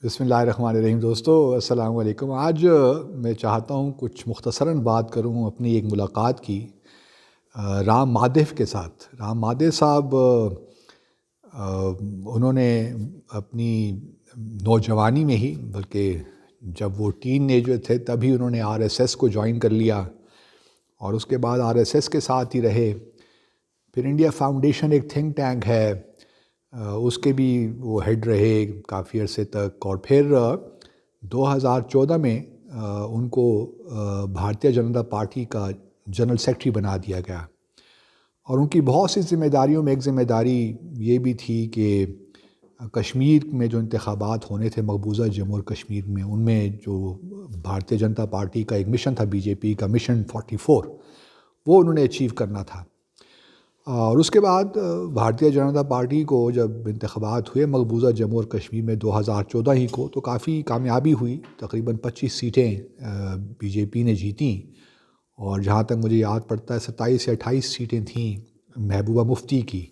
بسم اللہ الرحمن الرحیم دوستو، السلام علیکم۔ آج میں چاہتا ہوں کچھ مختصراً بات کروں اپنی ایک ملاقات کی رام مادیو کے ساتھ۔ رام مادیو صاحب انہوں نے اپنی نوجوانی میں ہی، بلکہ جب وہ ٹین ایجر تھے تبھی انہوں نے RSS کو جوائن کر لیا اور اس کے بعد RSS کے ساتھ ہی رہے۔ پھر انڈیا فاؤنڈیشن ایک تھنک ٹینک ہے، اس کے بھی وہ ہیڈ رہے کافی عرصے تک، اور پھر 2014 میں ان کو بھارتیہ جنتا پارٹی کا جنرل سیکرٹری بنا دیا گیا۔ اور ان کی بہت سی ذمہ داریوں میں ایک ذمہ داری یہ بھی تھی کہ کشمیر میں جو انتخابات ہونے تھے مقبوضہ جموں اور کشمیر میں، ان میں جو بھارتیہ جنتا پارٹی کا ایک مشن تھا، BJP کا مشن 44، وہ انہوں نے اچیو کرنا تھا۔ اور اس کے بعد بھارتیہ جنتا پارٹی کو جب انتخابات ہوئے مقبوضہ جموں اور کشمیر میں 2014 ہی کو، تو کافی کامیابی ہوئی، تقریباً 25 سیٹیں BJP نے جیتیں، اور جہاں تک مجھے یاد پڑتا ہے 27 یا 28 سیٹیں تھیں محبوبہ مفتی کی،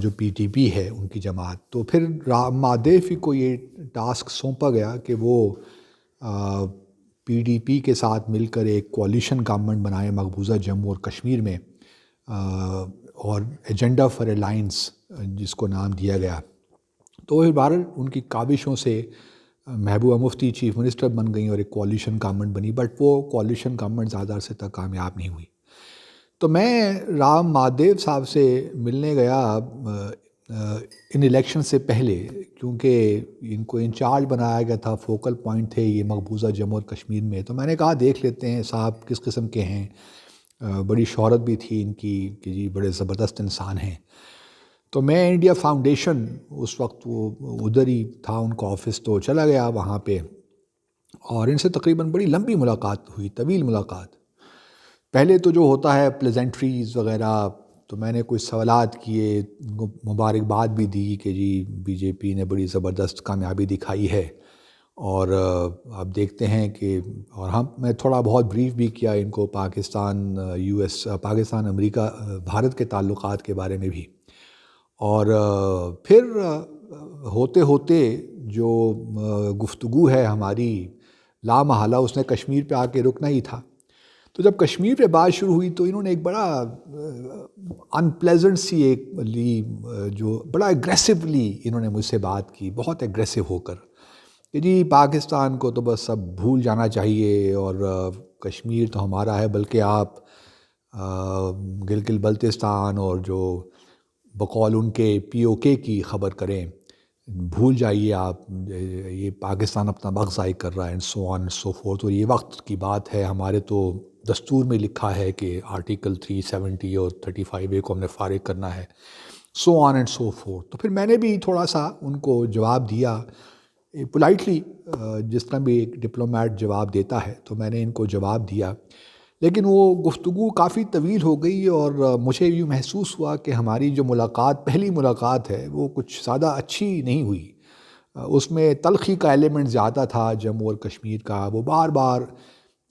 جو PTP ہے ان کی جماعت۔ تو پھر رام مادیو کو یہ ٹاسک سونپا گیا کہ وہ PDP کے ساتھ مل کر ایک کولیشن گورنمنٹ بنائے مقبوضہ جموں اور کشمیر میں، اور ایجنڈا فار الائنس جس کو نام دیا گیا۔ تو بہرحال ان کی کاوشوں سے محبوبہ مفتی چیف منسٹر بن گئیں اور ایک کولیشن گورنمنٹ بنی، بٹ وہ کولیشن گورنمنٹ زیادہ عرصے تک کامیاب نہیں ہوئی۔ تو میں رام مادیو صاحب سے ملنے گیا ان الیکشن سے پہلے، کیونکہ ان کو انچارج بنایا گیا تھا، فوکل پوائنٹ تھے یہ مقبوضہ جموں اور کشمیر میں۔ تو میں نے کہا دیکھ لیتے ہیں صاحب کس قسم کے ہیں، بڑی شہرت بھی تھی ان کی کہ جی بڑے زبردست انسان ہیں۔ تو میں انڈیا فاؤنڈیشن، اس وقت وہ ادھر ہی تھا ان کا آفس، تو چلا گیا وہاں پہ، اور ان سے تقریباً بڑی لمبی ملاقات ہوئی، طویل ملاقات۔ پہلے تو جو ہوتا ہے پلیزنٹریز وغیرہ، تو میں نے کچھ سوالات کیے، مبارکباد بھی دی کہ جی BJP نے بڑی زبردست کامیابی دکھائی ہے، اور آپ دیکھتے ہیں کہ، اور میں تھوڑا بہت بریف بھی کیا ان کو پاکستان پاکستان امریکہ بھارت کے تعلقات کے بارے میں بھی۔ اور پھر ہوتے ہوتے جو گفتگو ہے ہماری، لامحالہ اس نے کشمیر پہ آ کے رکنا ہی تھا۔ تو جب کشمیر پہ بات شروع ہوئی تو انہوں نے ایک بڑا انپلیزنٹ سی ایک لی، جو بڑا ایگریسولی انہوں نے مجھ سے بات کی، بہت ایگریسو ہو کر، کہ جی پاکستان کو تو بس اب بھول جانا چاہیے، اور کشمیر تو ہمارا ہے، بلکہ آپ گلگت بلتستان اور جو بقول ان کے POK کی خبر کریں، بھول جائیے آپ، یہ پاکستان اپنا وقت ضائع کر رہا ہے، and so on so forth, اور یہ وقت کی بات ہے، ہمارے تو دستور میں لکھا ہے کہ آرٹیکل 370 اور 35A کو ہم نے فارغ کرنا ہے، سو آن اینڈ سو فورتھ۔ تو پھر میں نے بھی تھوڑا سا ان کو جواب دیا پولائٹلی، جس طرح بھی ایک ڈپلومیٹ جواب دیتا ہے، تو میں نے ان کو جواب دیا، لیکن وہ گفتگو کافی طویل ہو گئی، اور مجھے یوں محسوس ہوا کہ ہماری جو ملاقات، پہلی ملاقات ہے، وہ کچھ زیادہ اچھی نہیں ہوئی۔ اس میں تلخی کا ایلیمنٹ زیادہ تھا جموں اور کشمیر کا، وہ بار بار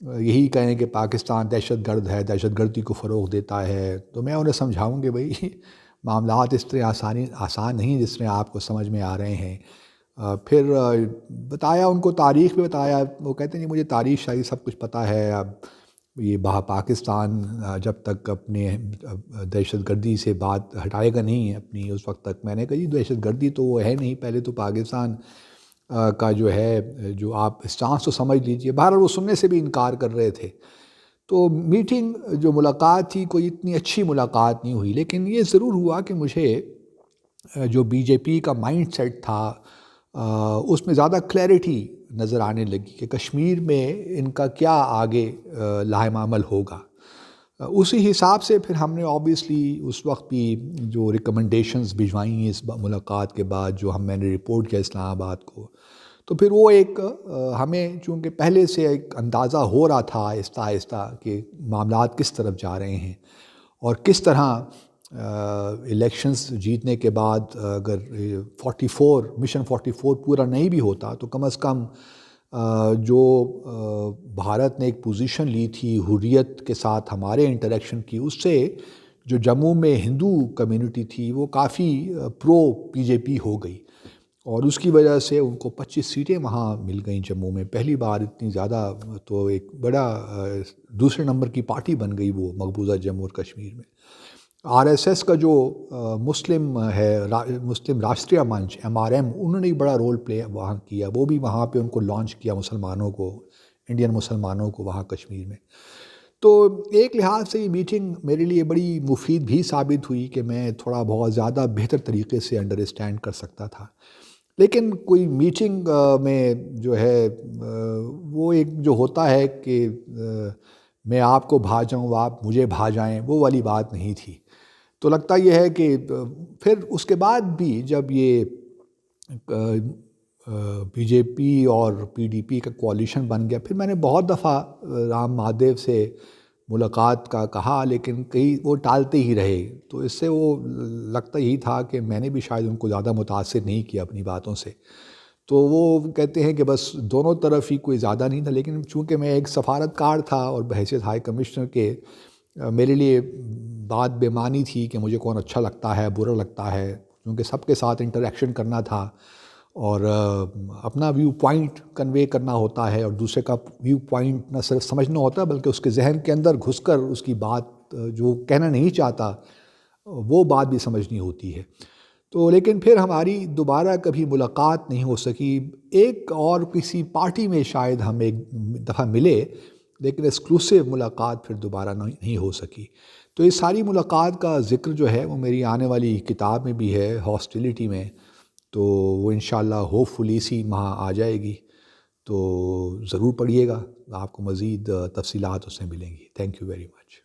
یہی کہیں کہ پاکستان دہشت گرد ہے، دہشت گردی کو فروغ دیتا ہے۔ تو میں انہیں سمجھاؤں کہ بھائی معاملات اس طرح آسان نہیں جس طرح آپ کو سمجھ میں آ رہے ہیں۔ پھر بتایا ان کو، تاریخ بھی بتایا، وہ کہتے ہیں مجھے تاریخ شاہی سب کچھ پتہ ہے، اب یہ پاکستان جب تک اپنے دہشت گردی سے بات ہٹائے گا نہیں اپنی، اس وقت تک۔ میں نے کہا جی دہشت گردی تو وہ ہے نہیں، پہلے تو پاکستان کا جو ہے، جو آپ اسٹانس تو سمجھ لیجئے۔ بہرحال وہ سننے سے بھی انکار کر رہے تھے۔ تو میٹنگ، جو ملاقات تھی، کوئی اتنی اچھی ملاقات نہیں ہوئی، لیکن یہ ضرور ہوا کہ مجھے جو BJP کا مائنڈ سیٹ تھا، اس میں زیادہ کلیئرٹی نظر آنے لگی کہ کشمیر میں ان کا کیا آگے لاہم عمل ہوگا۔ اسی حساب سے پھر ہم نے آبویسلی اس وقت بھی جو ریکمنڈیشنز بھجوائیں اس ملاقات کے بعد، جو میں نے رپورٹ کیا اسلام آباد کو، تو پھر وہ ایک ہمیں چونکہ پہلے سے ایک اندازہ ہو رہا تھا آہستہ آہستہ کہ معاملات کس طرف جا رہے ہیں، اور کس طرح الیکشنز جیتنے کے بعد اگر مشن 44 پورا نہیں بھی ہوتا، تو کم از کم جو بھارت نے ایک پوزیشن لی تھی حریت کے ساتھ ہمارے انٹریکشن کی، اس سے جو جموں میں ہندو کمیونٹی تھی وہ کافی پرو BJP ہو گئی، اور اس کی وجہ سے ان کو 25 سیٹیں وہاں مل گئیں جموں میں. پہلی بار اتنی زیادہ، تو ایک بڑا دوسرے نمبر کی پارٹی بن گئی وہ مقبوضہ جموں اور کشمیر میں. RSS کا جو مسلم ہے، مسلم راشٹریہ منچ MRM، انہوں نے بڑا رول پلے وہاں کیا. وہ بھی وہاں پہ ان کو لانچ کیا مسلمانوں کو، انڈین مسلمانوں کو وہاں کشمیر میں. تو ایک لحاظ سے یہ میٹنگ میرے لیے بڑی مفید بھی ثابت ہوئی کہ میں تھوڑا بہت زیادہ بہتر طریقے سے انڈرسٹینڈ کر سکتا تھا. لیکن کوئی میٹنگ میں جو ہے وہ ایک جو ہوتا ہے کہ میں آپ کو بھا جاؤں آپ مجھے بھا جائیں، وہ والی بات نہیں تھی. تو لگتا یہ ہے کہ پھر اس کے بعد بھی جب یہ BJP اور PDP کا کوalition بن گیا، پھر میں نے بہت دفعہ رام مہادیو سے ملاقات کا کہا، لیکن کئی وہ ٹالتے ہی رہے. تو اس سے وہ لگتا یہی تھا کہ میں نے بھی شاید ان کو زیادہ متاثر نہیں کیا اپنی باتوں سے. تو وہ کہتے ہیں کہ بس دونوں طرف ہی کوئی زیادہ نہیں تھا. لیکن چونکہ میں ایک سفارتکار تھا اور بحیثیت ہائی کمشنر کے، میرے لیے بات بے معنی تھی کہ مجھے کون اچھا لگتا ہے برا لگتا ہے، کیونکہ سب کے ساتھ انٹریکشن کرنا تھا اور اپنا ویو پوائنٹ کنوے کرنا ہوتا ہے، اور دوسرے کا ویو پوائنٹ نہ صرف سمجھنا ہوتا ہے بلکہ اس کے ذہن کے اندر گھس کر اس کی بات جو کہنا نہیں چاہتا وہ بات بھی سمجھنی ہوتی ہے. تو لیکن پھر ہماری دوبارہ کبھی ملاقات نہیں ہو سکی. ایک اور کسی پارٹی میں شاید ہم ایک دفعہ ملے، لیکن ایکسکلوسیو ملاقات پھر دوبارہ نہیں ہو سکی. تو یہ ساری ملاقات کا ذکر جو ہے وہ میری آنے والی کتاب میں بھی ہے، ہاسٹیلیٹی میں. تو وہ انشاءاللہ ہوپ فلی اسی ماہ آ جائے گی. تو ضرور پڑھیے گا، آپ کو مزید تفصیلات اس میں ملیں گی. Thank you very much.